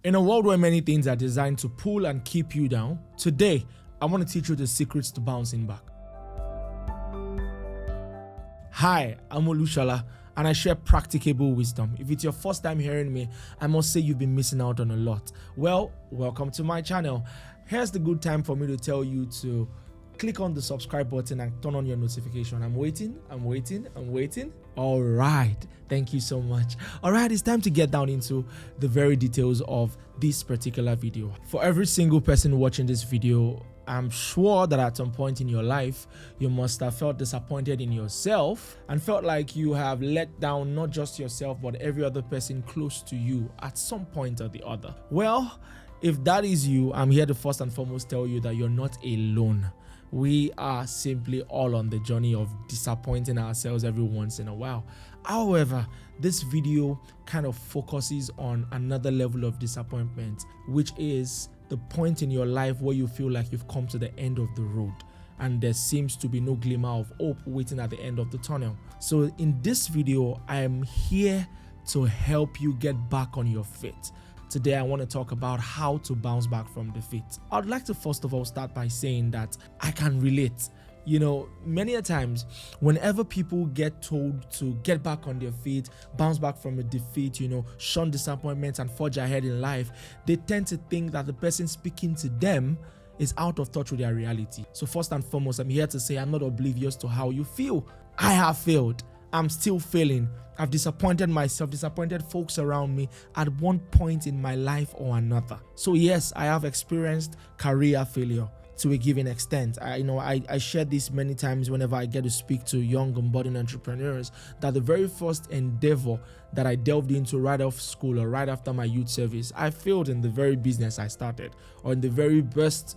In a world where many things are designed to pull and keep you down, today I want to teach you the secrets to bouncing back. Hi, I'm Olushola and I share practicable wisdom. If it's your first time hearing me, I must say you've been missing out on a lot. Well, welcome to my channel. Here's the good time for me to tell you to click on the subscribe button and turn on your notification. I'm waiting. All right, thank you so much. All right, it's time to get down into the very details of this particular video. For every single person watching this video, I'm sure that at some point in your life, you must have felt disappointed in yourself and felt like you have let down not just yourself, but every other person close to you at some point or the other. Well, if that is you, I'm here to first and foremost tell you that you're not alone. We are simply all on the journey of disappointing ourselves every once in a while. However, this video kind of focuses on another level of disappointment, which is the point in your life where you feel like you've come to the end of the road and there seems to be no glimmer of hope waiting at the end of the tunnel. So in this video, I am here to help you get back on your feet. Today, I want to talk about how to bounce back from defeat. I'd like to first of all start by saying that I can relate. You know, many a times, whenever people get told to get back on their feet, bounce back from a defeat, shun disappointments and forge ahead in life, they tend to think that the person speaking to them is out of touch with their reality. So first and foremost, I'm here to say I'm not oblivious to how you feel. I have failed. I'm still failing. I've disappointed myself, disappointed folks around me at one point in my life or another. So yes, I have experienced career failure to a given extent. I share this many times whenever I get to speak to young and budding entrepreneurs, that the very first endeavor that I delved into right off school or right after my youth service, I failed in the very business I started, or in the very best,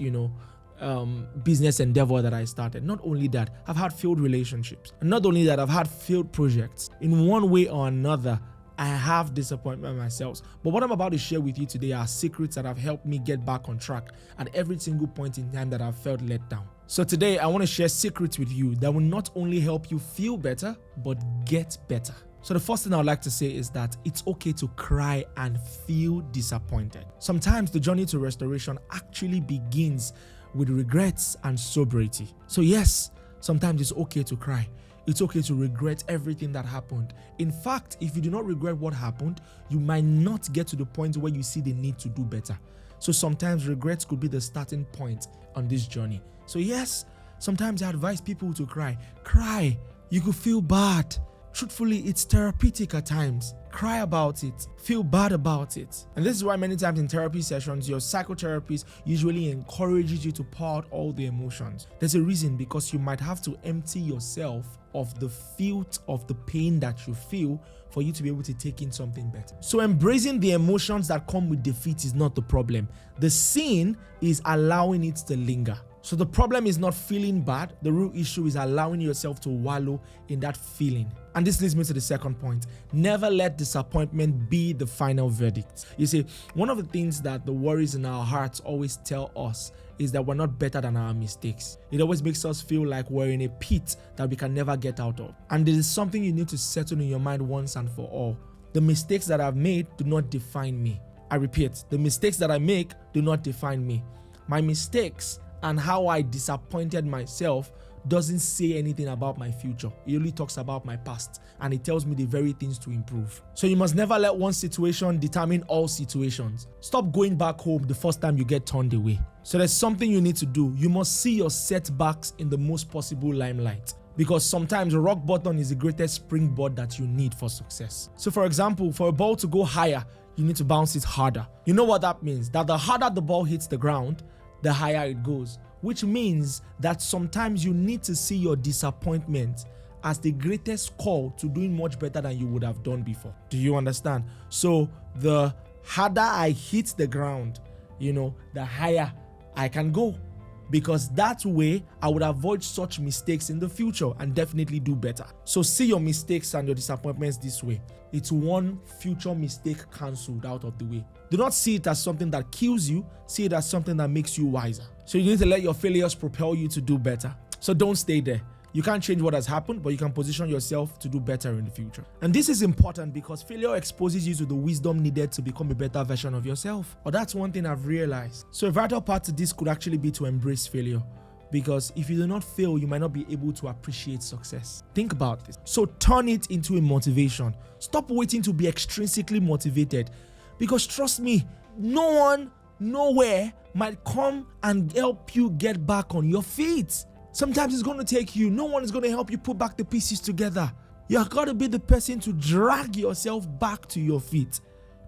business endeavor that I started. Not only that, I've had failed relationships. And not only that, I've had failed projects. In one way or another, I have disappointment myself. But what I'm about to share with you today are secrets that have helped me get back on track at every single point in time that I've felt let down. So today, I want to share secrets with you that will not only help you feel better, but get better. So the first thing I would like to say is that it's okay to cry and feel disappointed. Sometimes the journey to restoration actually begins with regrets and sobriety. So yes, sometimes it's okay to cry. It's okay to regret everything that happened. In fact, if you do not regret what happened, you might not get to the point where you see the need to do better. So sometimes regrets could be the starting point on this journey. So yes, sometimes I advise people to cry. Cry. You could feel bad. Truthfully, it's therapeutic at times. Cry about it. Feel bad about it. And this is why many times in therapy sessions, your psychotherapist usually encourages you to pour out all the emotions. There's a reason, because you might have to empty yourself of the filth of the pain that you feel for you to be able to take in something better. So embracing the emotions that come with defeat is not the problem. The sin is allowing it to linger. So the problem is not feeling bad. The real issue is allowing yourself to wallow in that feeling. And this leads me to the second point. Never let disappointment be the final verdict. You see, one of the things that the worries in our hearts always tell us is that we're not better than our mistakes. It always makes us feel like we're in a pit that we can never get out of. And there is something you need to settle in your mind once and for all. The mistakes that I've made do not define me. I repeat, the mistakes that I make do not define me. My mistakes and how I disappointed myself doesn't say anything about my future. It only talks about my past, and it tells me the very things to improve. So you must never let one situation determine all situations. Stop going back home the first time you get turned away. So there's something you need to do. You must see your setbacks in the most possible limelight, because sometimes rock bottom is the greatest springboard that you need for success. So for example, for a ball to go higher, you need to bounce it harder. You know what that means? That the harder the ball hits the ground, the higher it goes, which means that sometimes you need to see your disappointment as the greatest call to doing much better than you would have done before. Do you understand? So the harder I hit the ground, the higher I can go, because that way I would avoid such mistakes in the future and definitely do better. So see your mistakes and your disappointments this way. It's one future mistake cancelled out of the way. Do not see it as something that kills you. See it as something that makes you wiser. So you need to let your failures propel you to do better. So don't stay there. You can't change what has happened, but you can position yourself to do better in the future. And this is important because failure exposes you to the wisdom needed to become a better version of yourself. Or that's one thing I've realized. So a vital part to this could actually be to embrace failure. Because if you do not fail, you might not be able to appreciate success. Think about this. So turn it into a motivation. Stop waiting to be extrinsically motivated. Because trust me, no one, nowhere might come and help you get back on your feet. Sometimes it's going to take you. No one is going to help you put back the pieces together. You've got to be the person to drag yourself back to your feet.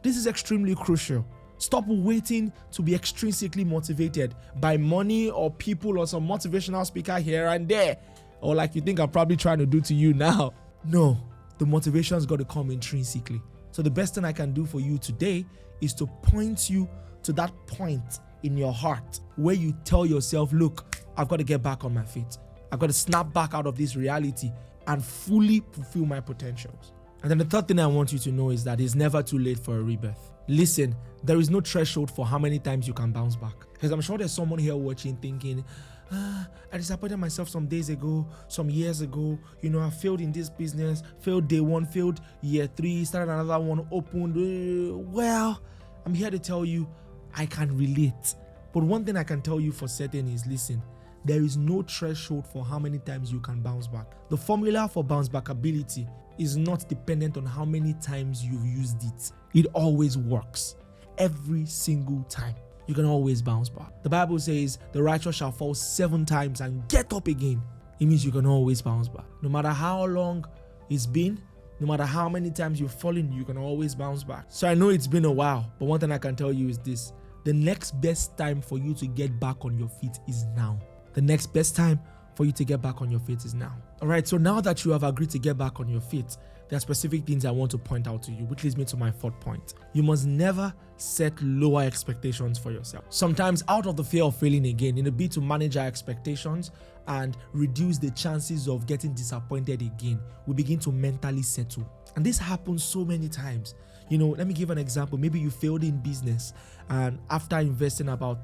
This is extremely crucial. Stop waiting to be extrinsically motivated by money or people or some motivational speaker here and there. Or like you think I'm probably trying to do to you now. No, the motivation's got to come intrinsically. So the best thing I can do for you today is to point you to that point in your heart where you tell yourself, look, I've got to get back on my feet. I've got to snap back out of this reality and fully fulfill my potentials. And then the third thing I want you to know is that it's never too late for a rebirth. Listen, there is no threshold for how many times you can bounce back. Because I'm sure there's someone here watching thinking, I disappointed myself some days ago, some years ago. I failed in this business, failed day 1, failed year 3, started another one, opened. Well, I'm here to tell you, I can relate. But one thing I can tell you for certain is, listen, there is no threshold for how many times you can bounce back. The formula for bounce back ability is not dependent on how many times you've used it. It always works. Every single time. You can always bounce back. The Bible says the righteous shall fall 7 times and get up again. It means you can always bounce back. No matter how long it's been, no matter how many times you've fallen, you can always bounce back. So I know it's been a while, but one thing I can tell you is this. The next best time for you to get back on your feet is now. The next best time for you to get back on your feet is now. All right, so now that you have agreed to get back on your feet, there are specific things I want to point out to you, which leads me to my 4th point. You must never set lower expectations for yourself. Sometimes out of the fear of failing again, in a bid to manage our expectations and reduce the chances of getting disappointed again, we begin to mentally settle. And this happens so many times. Let me give an example. Maybe you failed in business, and after investing about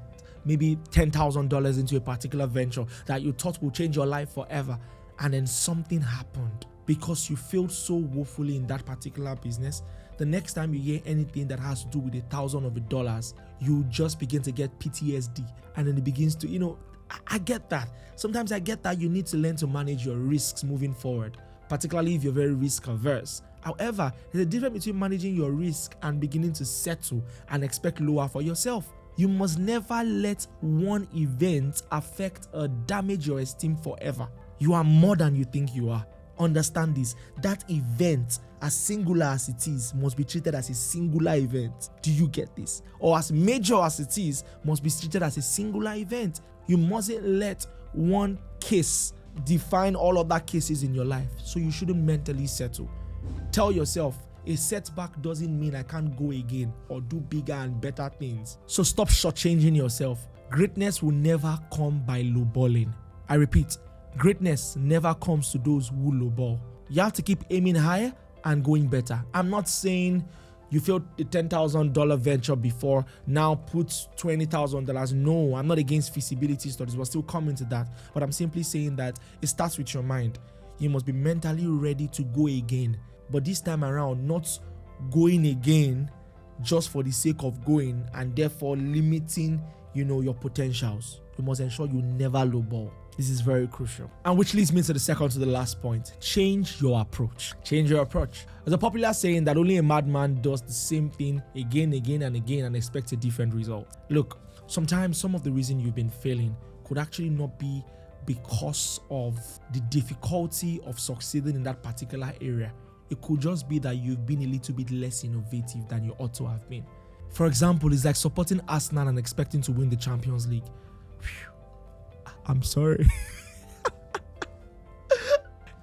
maybe $10,000 into a particular venture that you thought would change your life forever, and then something happened because you failed so woefully in that particular business. The next time you hear anything that has to do with $1,000, you just begin to get PTSD, and then it begins to, I get that. Sometimes I get that you need to learn to manage your risks moving forward, particularly if you're very risk averse. However, there's a difference between managing your risk and beginning to settle and expect lower for yourself. You must never let one event affect or damage your esteem forever. You are more than you think you are. Understand this. That event, as singular as it is, must be treated as a singular event. Do you get this? Or as major as it is, must be treated as a singular event. You mustn't let one case define all other cases in your life. So you shouldn't mentally settle. Tell yourself, a setback doesn't mean I can't go again or do bigger and better things. So stop shortchanging yourself. Greatness will never come by lowballing. I repeat, greatness never comes to those who lowball. You have to keep aiming higher and going better. I'm not saying you failed the $10,000 venture before, now put $20,000. No, I'm not against feasibility studies. We're still coming to that. But I'm simply saying that it starts with your mind. You must be mentally ready to go again. But this time around, not going again just for the sake of going and therefore limiting, your potentials. You must ensure you never lowball. This is very crucial. And which leads me to the second to the last point. Change your approach. Change your approach. There's a popular saying that only a madman does the same thing again and expects a different result. Look, sometimes some of the reason you've been failing could actually not be because of the difficulty of succeeding in that particular area. It could just be that you've been a little bit less innovative than you ought to have been. For example, it's like supporting Arsenal and expecting to win the Champions League. I'm sorry.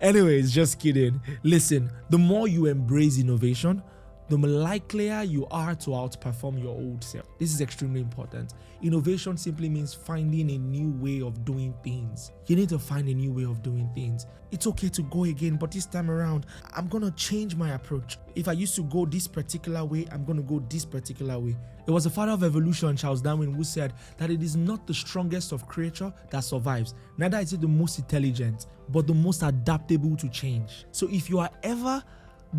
Anyways, just kidding. Listen, the more you embrace innovation, the more likelier you are to outperform your old self. This is extremely important. Innovation simply means finding a new way of doing things. You need to find a new way of doing things. It's okay to go again, but this time around, I'm going to change my approach. If I used to go this particular way, I'm going to go this particular way. It was the father of evolution, Charles Darwin, who said that it is not the strongest of creature that survives. Neither is it the most intelligent, but the most adaptable to change. So if you are ever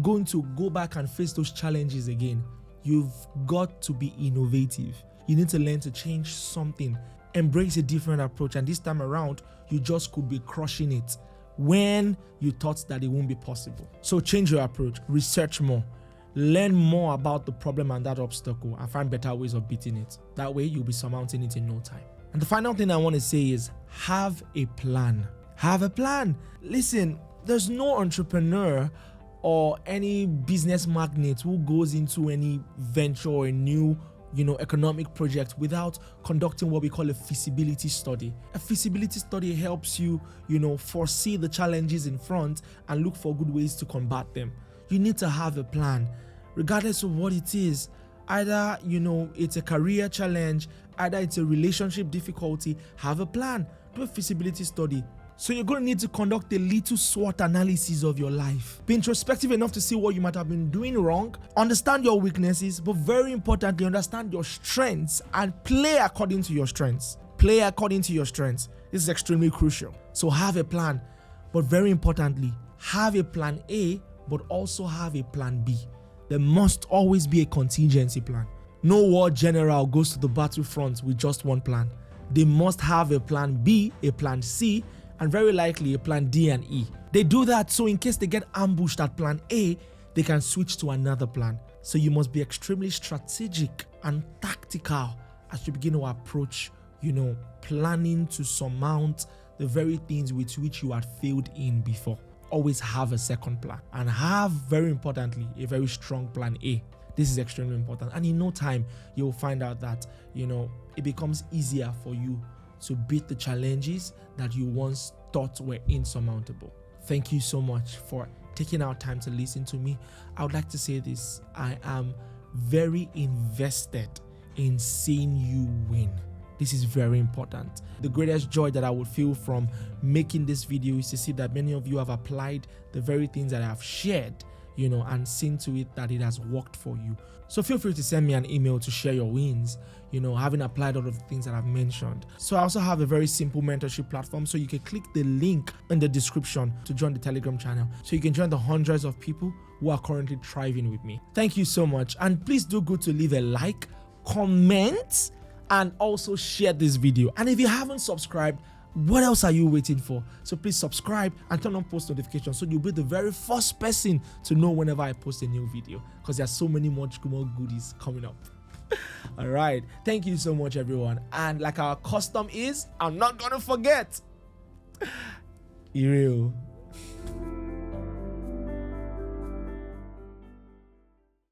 going to go back and face those challenges again, you've got to be innovative. You need to learn to change something, embrace a different approach, and this time around, you just could be crushing it when you thought that it won't be possible. So change your approach, research more, learn more about the problem and that obstacle, and find better ways of beating it. That way, you'll be surmounting it in no time. And the final thing I want to say is have a plan. Have a plan. Listen, there's no entrepreneur or any business magnate who goes into any venture or a new economic project without conducting what we call a feasibility study. A feasibility study helps you, foresee the challenges in front and look for good ways to combat them. You need to have a plan, regardless of what it is. Either, it's a career challenge, either it's a relationship difficulty, have a plan, do a feasibility study. So you're going to need to conduct a little SWOT analysis of your life. Be introspective enough to see what you might have been doing wrong, understand your weaknesses, but very importantly, understand your strengths and play according to your strengths. Play according to your strengths. This is extremely crucial. So have a plan, but very importantly, have a plan A, but also have a plan B. There must always be a contingency plan. No war general goes to the battlefront with just one plan. They must have a plan B, a plan C, and very likely a plan D and E. They do that so in case they get ambushed at plan A, they can switch to another plan. So you must be extremely strategic and tactical as you begin to approach, planning to surmount the very things with which you had failed in before. Always have a second plan and have, very importantly, a very strong plan A. This is extremely important. And in no time, you'll find out that, it becomes easier for you to beat the challenges that you once thought were insurmountable. Thank you so much for taking our time to listen to me. I would like to say this. I am very invested in seeing you win. This is very important. The greatest joy that I would feel from making this video is to see that many of you have applied the very things that I have shared, and seen to it that it has worked for you. So feel free to send me an email to share your wins, having applied all of the things that I've mentioned. So I also have a very simple mentorship platform, so you can click the link in the description to join the Telegram channel, so you can join the hundreds of people who are currently thriving with me. Thank you so much, and please do good to leave a like, comment, and also share this video. And if you haven't subscribed, what else are you waiting for? So please subscribe and turn on post notifications so you'll be the very first person to know whenever I post a new video, because there's so many more goodies coming up. All right, thank you so much, everyone. And like our custom is, I'm not gonna forget. Real.